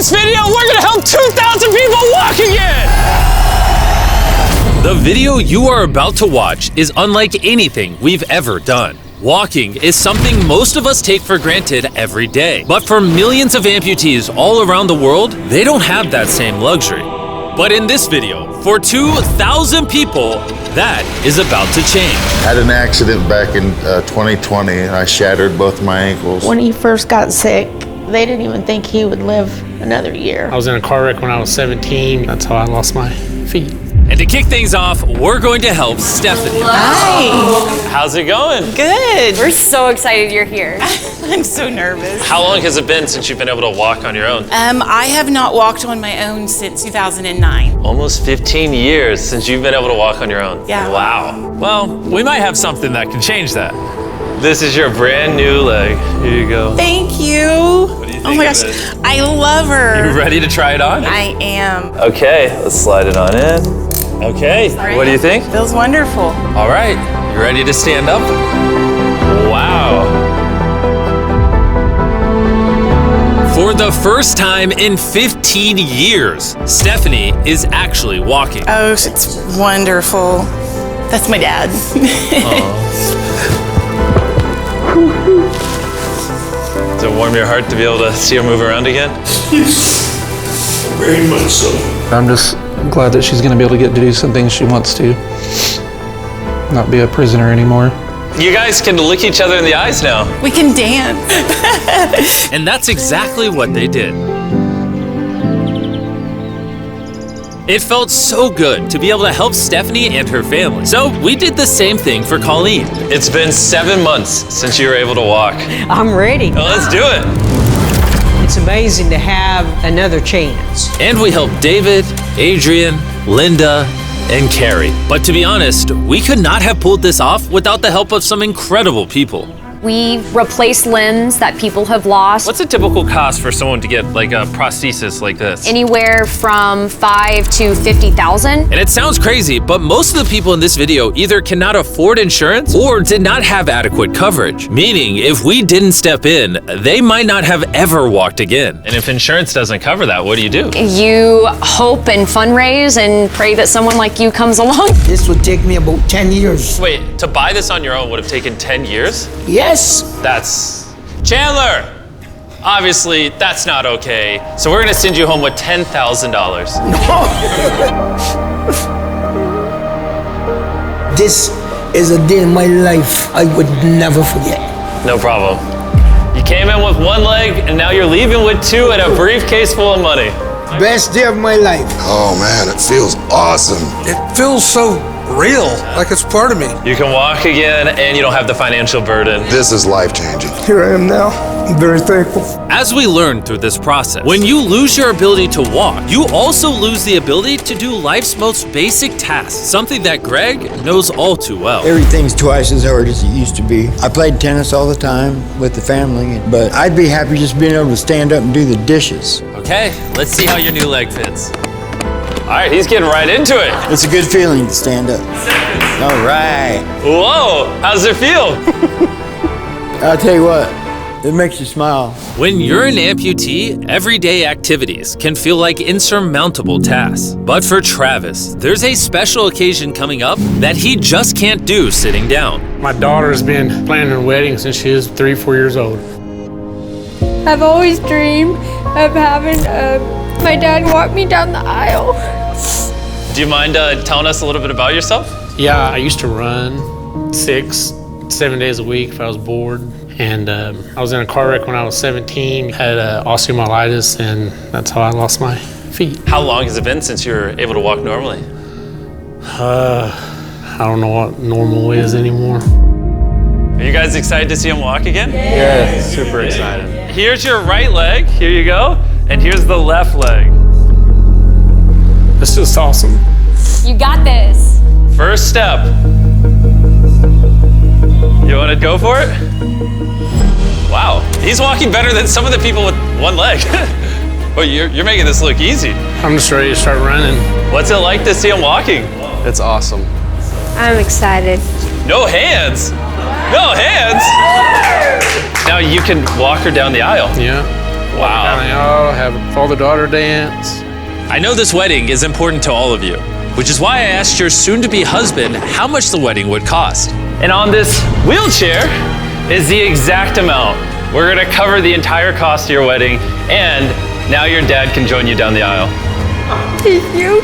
this video, we're gonna help 2,000 people walk again! The video you are about to watch is unlike anything we've ever done. Walking is something most of us take for granted every day. But for millions of amputees all around the world, they don't have that same luxury. But in this video, for 2,000 people, that is about to change. Had an accident back in 2020 and I shattered both my ankles. When he first got sick, they didn't even think he would live another year. I was in a car wreck when I was 17. That's how I lost my feet. And to kick things off, we're going to help Stephanie. Hi. How's it going? Good. We're so excited you're here. I'm so nervous. How long has it been since you've been able to walk on your own? I have not walked on my own since 2009. Almost 15 years since you've been able to walk on your own. Yeah. Wow. Well, we might have something that can change that. This is your brand new leg. Here you go. Thank you. What do you think Oh my gosh, of it? I love her. You ready to try it on? I am. Okay, let's slide it on in. Okay, what do you think? Feels wonderful. All right, you ready to stand up? Wow. For the first time in 15 years, Stephanie is actually walking. Oh, it's wonderful. That's my dad. Does it warm your heart to be able to see her move around again? Yes, very much so. I'm just glad that she's going to be able to get to do some things she wants to. Not be a prisoner anymore. You guys can look each other in the eyes now. We can dance. And that's exactly what they did. It felt so good to be able to help Stephanie and her family. So we did the same thing for Colleen. It's been 7 months since you were able to walk. I'm ready. Well, let's do it. It's amazing to have another chance. And we helped David, Adrian, Linda, and Carrie. But to be honest, we could not have pulled this off without the help of some incredible people. We replace limbs that people have lost. What's a typical cost for someone to get like a prosthesis like this? Anywhere from 5 to 50,000. And it sounds crazy, but most of the people in this video either cannot afford insurance or did not have adequate coverage. Meaning, if we didn't step in, they might not have ever walked again. And if insurance doesn't cover that, what do? You hope and fundraise and pray that someone like you comes along. This would take me about 10 years. Wait, to buy this on your own would have taken 10 years? Yes. That's... Chandler! Obviously, that's not okay. So we're gonna send you home with $10,000. This is a day in my life I would never forget. No problem. You came in with one leg, and now you're leaving with two and a briefcase full of money. Best day of my life. Oh man, it feels awesome. It feels so real, like it's part of me. You can walk again, and you don't have the financial burden. This is life-changing. Here I am now. I'm very thankful. As we learned through this process, when you lose your ability to walk, you also lose the ability to do life's most basic tasks, something that Greg knows all too well. Everything's twice as hard as it used to be. I played tennis all the time with the family, but I'd be happy just being able to stand up and do the dishes. Okay, let's see how your new leg fits. All right, he's getting right into it. It's a good feeling to stand up. All right. Whoa, how's it feel? I'll tell you what, it makes you smile. When you're an amputee, everyday activities can feel like insurmountable tasks. But for Travis, there's a special occasion coming up that he just can't do sitting down. My daughter's been planning her wedding since she was 3, 4 years old. I've always dreamed of having my dad walk me down the aisle. Do you mind telling us a little bit about yourself? Yeah, I used to run 6, 7 days a week if I was bored. And I was in a car wreck when I was 17, had osteomyelitis, and that's how I lost my feet. How long has it been since you were able to walk normally? I don't know what normal is anymore. Are you guys excited to see him walk again? Yeah, super excited. Here's your right leg, here you go, and here's the left leg. It's just awesome. You got this. First step. You want to go for it? Wow, he's walking better than some of the people with one leg. Well, you're making this look easy. I'm just ready to start running. What's it like to see him walking? It's awesome. I'm excited. No hands? No hands? Now you can walk her down the aisle. Yeah. Down the aisle, have a father-daughter dance. I know this wedding is important to all of you, which is why I asked your soon-to-be husband how much the wedding would cost. And on this wheelchair is the exact amount. We're gonna cover the entire cost of your wedding, and now your dad can join you down the aisle. Thank you.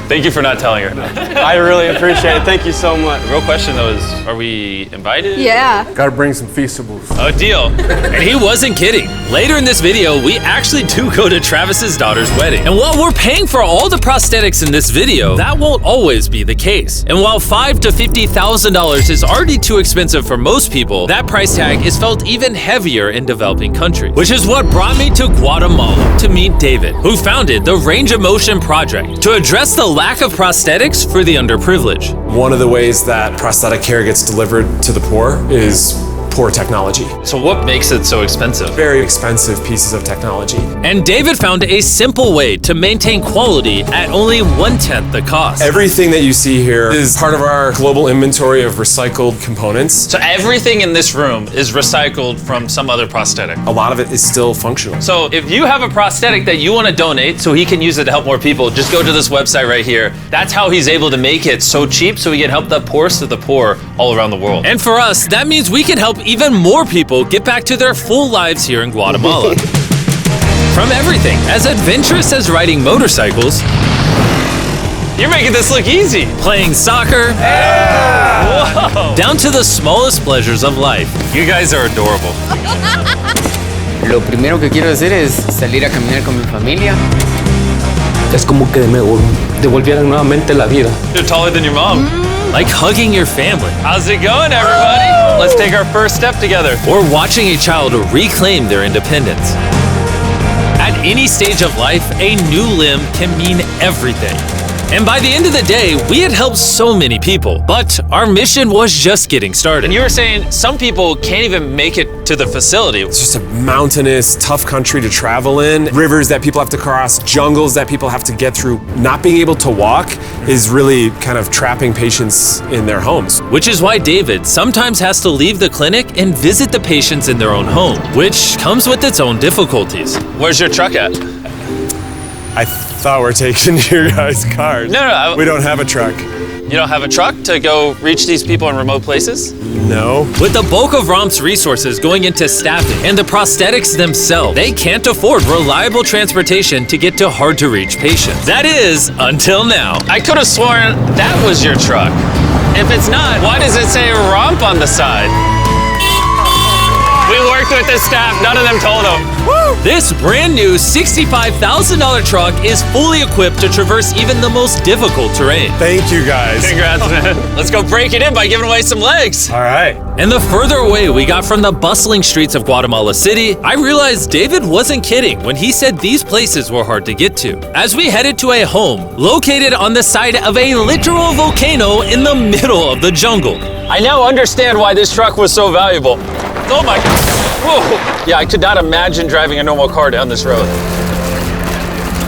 Thank you for not telling her. I really appreciate it. Thank you so much. The real question though is, are we invited? Yeah. Gotta bring some Feastables. Oh, deal. And he wasn't kidding. Later in this video, we actually do go to Travis's daughter's wedding. And while we're paying for all the prosthetics in this video, that won't always be the case. And while $5,000 to $50,000 is already too expensive for most people, that price tag is felt even heavier in developing countries. Which is what brought me to Guatemala to meet David, who founded the Range of Motion Project to address the lack of prosthetics for the underprivileged. One of the ways that prosthetic care gets delivered to the poor is poor technology. So what makes it so expensive? Very expensive pieces of technology. And David found a simple way to maintain quality at only 1/10 the cost. Everything that you see here is part of our global inventory of recycled components. So everything in this room is recycled from some other prosthetic. A lot of it is still functional. So if you have a prosthetic that you want to donate so he can use it to help more people, just go to this website right here. That's how he's able to make it so cheap so he can help the poorest of the poor all around the world. And for us, that means we can help even more people get back to their full lives here in Guatemala. From everything as adventurous as riding motorcycles, you're making this look easy, playing soccer, whoa, down to the smallest pleasures of life. You guys are adorable. Lo primero que quiero hacer es salir a caminar con mi familia. Es como que me devolvieran nuevamente la vida. You're taller than your mom. Like hugging your family. How's it going, everybody? Let's take our first step together. Or watching a child reclaim their independence. At any stage of life, a new limb can mean everything. And by the end of the day, we had helped so many people, but our mission was just getting started. And you were saying some people can't even make it to the facility. It's just a mountainous, tough country to travel in. Rivers that people have to cross, jungles that people have to get through. Not being able to walk is really kind of trapping patients in their homes. Which is why David sometimes has to leave the clinic and visit the patients in their own home, which comes with its own difficulties. Where's your truck at? I thought we're taking your guys' cars. No. We don't have a truck. You don't have a truck to go reach these people in remote places? No. With the bulk of ROM's resources going into staffing and the prosthetics themselves, they can't afford reliable transportation to get to hard-to-reach patients. That is, until now. I could have sworn that was your truck. If it's not, why does it say ROMP on the side? We worked with the staff, none of them told them. This brand new $65,000 truck is fully equipped to traverse even the most difficult terrain. Thank you guys. Congrats, man. Let's go break it in by giving away some legs. All right. And the further away we got from the bustling streets of Guatemala City, I realized David wasn't kidding when he said these places were hard to get to. As we headed to a home located on the side of a literal volcano in the middle of the jungle. I now understand why this truck was so valuable. Oh my, whoa. Yeah, I could not imagine driving a normal car down this road.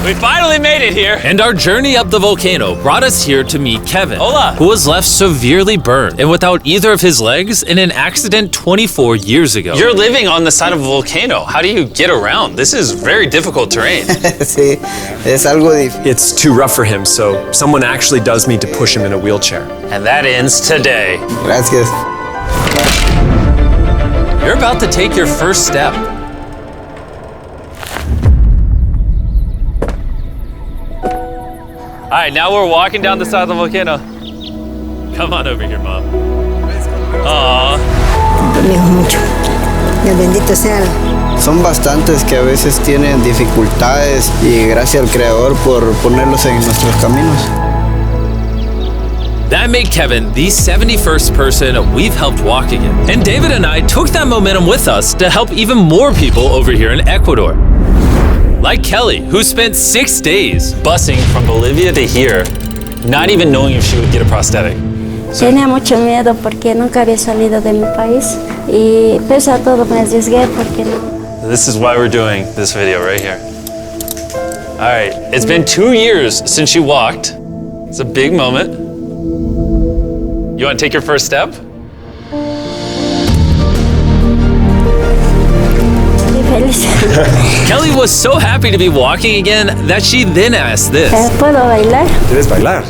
We finally made it here. And our journey up the volcano brought us here to meet Kevin, Hola. who was left severely burned and without either of his legs in an accident 24 years ago. You're living on the side of a volcano. How do you get around? This is very difficult terrain. Sí, es algo difícil. It's too rough for him, so someone actually does need to push him in a wheelchair. And that ends today. Gracias. You're about to take your first step. All right, now we're walking down the side of the volcano. Come on over here, Mom. Aww. mucho. Dios bendito sea. Son bastantes que a veces tienen dificultades y gracias al Creador por ponerlos en nuestros caminos. That made Kevin the 71st person we've helped walk again. And David and I took that momentum with us to help even more people over here in Ecuador. Like Kelly, who spent 6 days busing from Bolivia to here, not even knowing if she would get a prosthetic. Tenía mucho miedo porque nunca había salido de mi país y pese a todo me arriesgué porque no. This is why we're doing this video right here. All right, it's been 2 years since she walked. It's a big moment. You want to take your first step? Y feliz. Kelly was so happy to be walking again that she then asked this. ¿Puedo bailar? ¿Quieres bailar?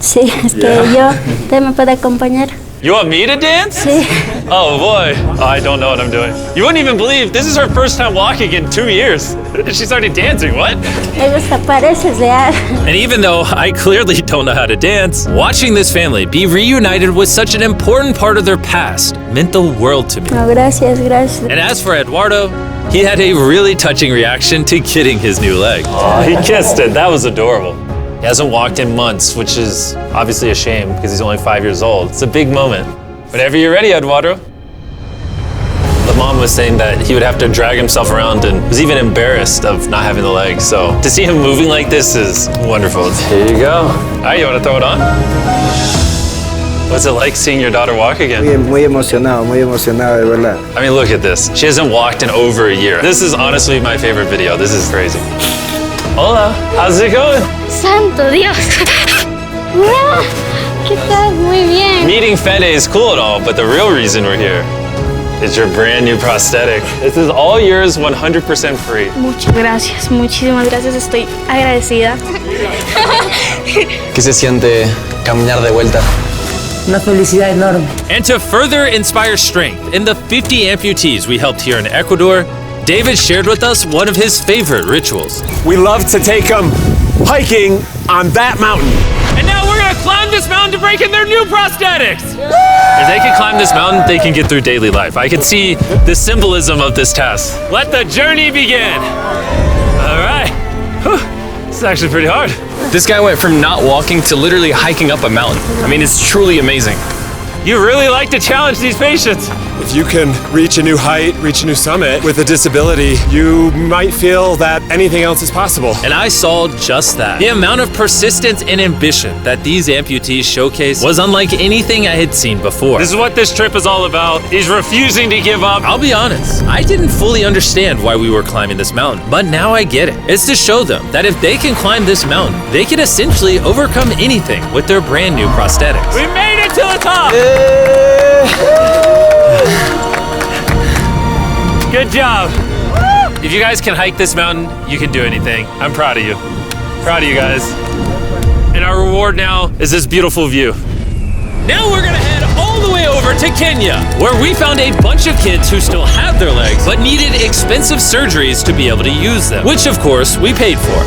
Sí, es que yo, ¿usted me puede acompañar? You want me to dance? Sí. Oh boy, I don't know what I'm doing. You wouldn't even believe this is her first time walking in 2 years. She started dancing, what? Me gusta, pareces real. And even though I clearly don't know how to dance, watching this family be reunited with such an important part of their past meant the world to me. No, gracias, gracias. And as for Eduardo, he had a really touching reaction to getting his new leg. Oh, he kissed it. That was adorable. He hasn't walked in months, which is obviously a shame because he's only 5 years old. It's a big moment. Whenever you're ready, Eduardo. The mom was saying that he would have to drag himself around and was even embarrassed of not having the leg. So to see him moving like this is wonderful. Here you go. All right, you want to throw it on? What's it like seeing your daughter walk again? Muy emocionado, de verdad. I mean, look at this. She hasn't walked in over a year. This is honestly my favorite video. This is crazy. Hola, how's it going? Santo Dios. ¿Qué tal? Muy bien. Meeting Fede is cool and all, but the real reason we're here is your brand new prosthetic. This is all yours, 100% free. Muchas gracias, muchísimas gracias. Estoy agradecida. ¿Qué se siente caminar de vuelta? Una felicidad enorme. And to further inspire strength in the 50 amputees we helped here in Ecuador, David shared with us one of his favorite rituals. We love to take them hiking on that mountain. And now we're gonna climb this mountain to break in their new prosthetics. If they can climb this mountain, they can get through daily life. I can see the symbolism of this task. Let the journey begin. All right. Whew. This is actually pretty hard. This guy went from not walking to literally hiking up a mountain. I mean, it's truly amazing. You really like to challenge these patients. If you can reach a new height, reach a new summit with a disability, you might feel that anything else is possible. And I saw just that. The amount of persistence and ambition that these amputees showcase was unlike anything I had seen before. This is what this trip is all about, is refusing to give up. I'll be honest, I didn't fully understand why we were climbing this mountain, but now I get it. It's to show them that if they can climb this mountain, they can essentially overcome anything with their brand new prosthetics. We made it to the top! Good job. If you guys can hike this mountain, you can do anything. I'm proud of you. Proud of you guys. And our reward now is this beautiful view. Now we're gonna head all the way over to Kenya, where we found a bunch of kids who still have their legs, but needed expensive surgeries to be able to use them, which of course we paid for.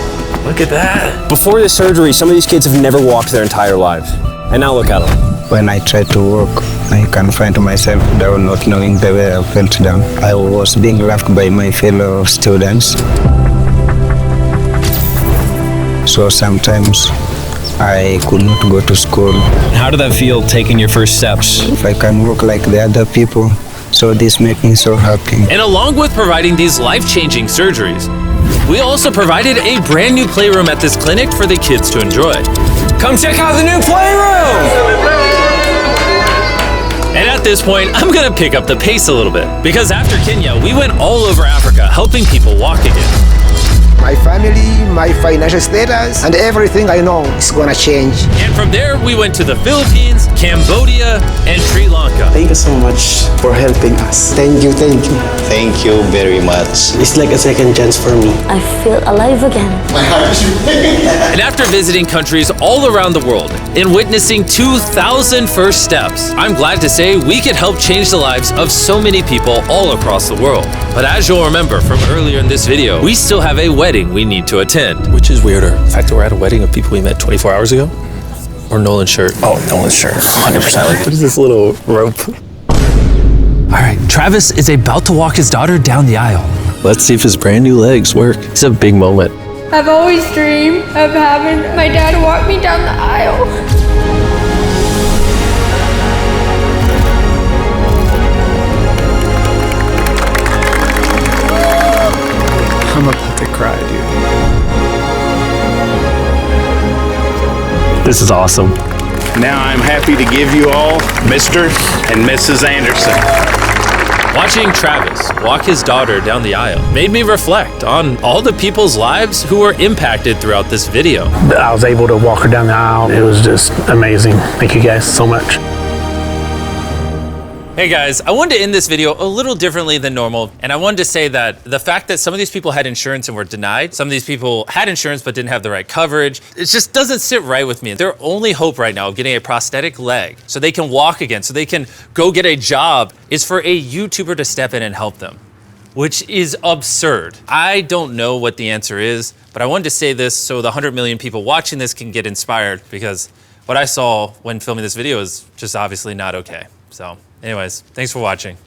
Look at that. Before this surgery, some of these kids have never walked their entire lives. And now look at them. When I tried to walk, I confined myself down, not knowing the way I fell down. I was being laughed by my fellow students. So sometimes I could not go to school. How did that feel, taking your first steps? If I can walk like the other people, so this makes me so happy. And along with providing these life-changing surgeries, we also provided a brand new playroom at this clinic for the kids to enjoy. Come check out the new playroom! And at this point, I'm gonna pick up the pace a little bit, because after Kenya, we went all over Africa helping people walk again. My family, my financial status, and everything I know is gonna change. And from there, we went to the Philippines, Cambodia, and Sri Lanka. Thank you so much for helping us. Thank you, thank you. Thank you very much. It's like a second chance for me. I feel alive again. And after visiting countries all around the world and witnessing 2,000 first steps, I'm glad to say we could help change the lives of so many people all across the world. But as you'll remember from earlier in this video, we still have a wedding we need to attend. Which is weirder, the fact that we're at a wedding of people we met 24 hours ago, or Nolan's shirt? Oh, Nolan's shirt, 100%. What is this little rope? All right, Travis is about to walk his daughter down the aisle. Let's see if his brand new legs work. It's a big moment. I've always dreamed of having my dad walk me down the aisle. I'm about to cry, dude. This is awesome. Now I'm happy to give you all Mr. and Mrs. Anderson. Watching Travis walk his daughter down the aisle made me reflect on all the people's lives who were impacted throughout this video. I was able to walk her down the aisle. It was just amazing. Thank you guys so much. Hey guys, I wanted to end this video a little differently than normal, and I wanted to say that the fact that some of these people had insurance and were denied, some of these people had insurance but didn't have the right coverage, it just doesn't sit right with me. Their only hope right now of getting a prosthetic leg so they can walk again, so they can go get a job, is for a YouTuber to step in and help them, which is absurd. I don't know what the answer is, but I wanted to say this so the 100 million people watching this can get inspired, because what I saw when filming this video is just obviously not okay. So anyways, thanks for watching.